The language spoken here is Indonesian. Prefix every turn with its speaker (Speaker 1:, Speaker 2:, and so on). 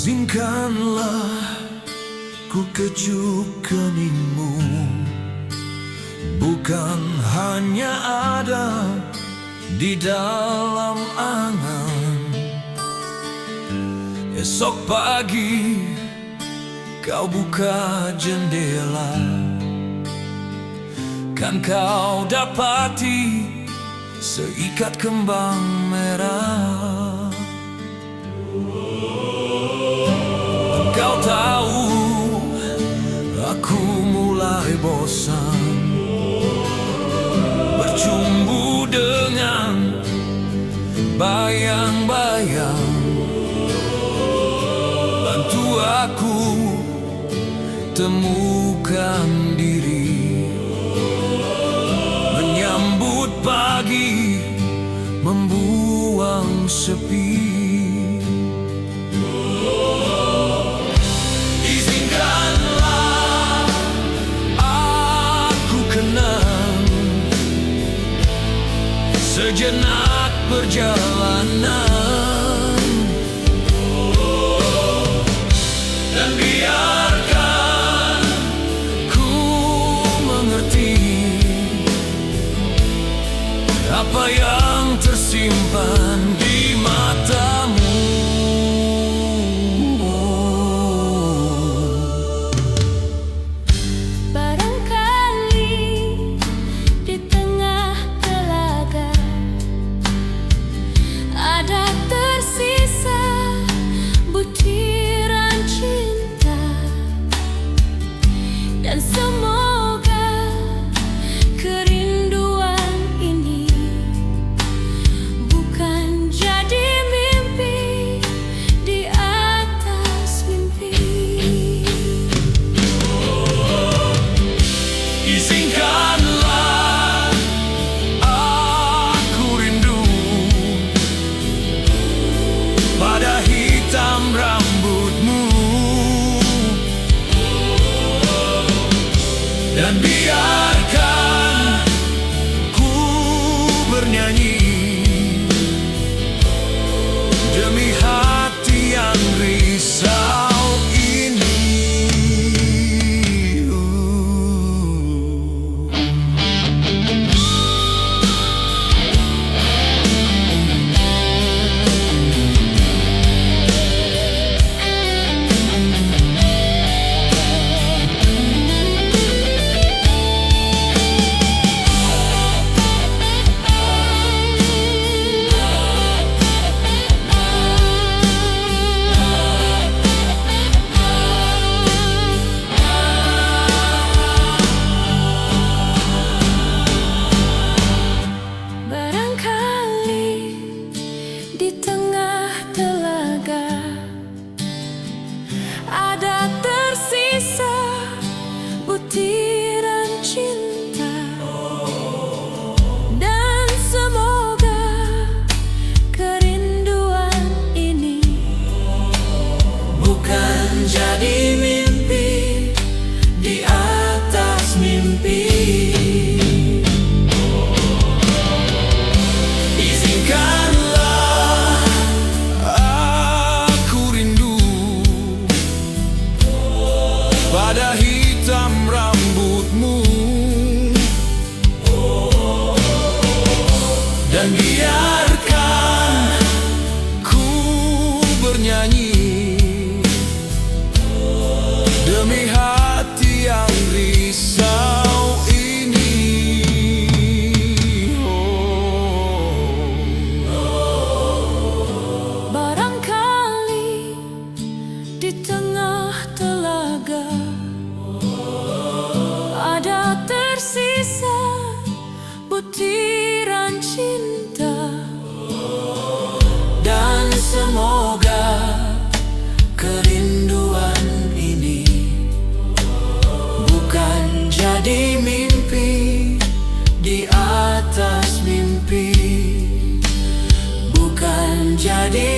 Speaker 1: Izinkanlah ku kecup keningmu, bukan hanya ada di dalam angan. Esok pagi kau buka jendela, kan kau dapati seikat kembang merah. Kau tahu aku mulai bosan bercumbu dengan bayang-bayang. Bantu aku temukan diri, menyambut pagi, membuang sepi. Izinkanlah aku kenang sejenak perjalanan, dan biarkan ku mengerti apa yang tersimpan di matamu.
Speaker 2: Dan semoga kerinduan ini bukan jadi mimpi di atas mimpi.
Speaker 1: Izinkanlah aku rindu pada hitam rambutmu, dan biarkan ku bernyanyi demi hati yang risau ini.
Speaker 2: Di tengah telaga ada tersisa butiran cinta, dan semoga kerinduan ini
Speaker 1: Bukan jadi mimpi di atas mimpi. Pada hitam rambutmu, dan biarkan ku bernyanyi demi hati yang risau ini.
Speaker 2: barangkali di tengah telaga ada tersisa butiran cinta,
Speaker 1: Dan semoga kerinduan ini bukan jadi mimpi di atas mimpi, bukan jadi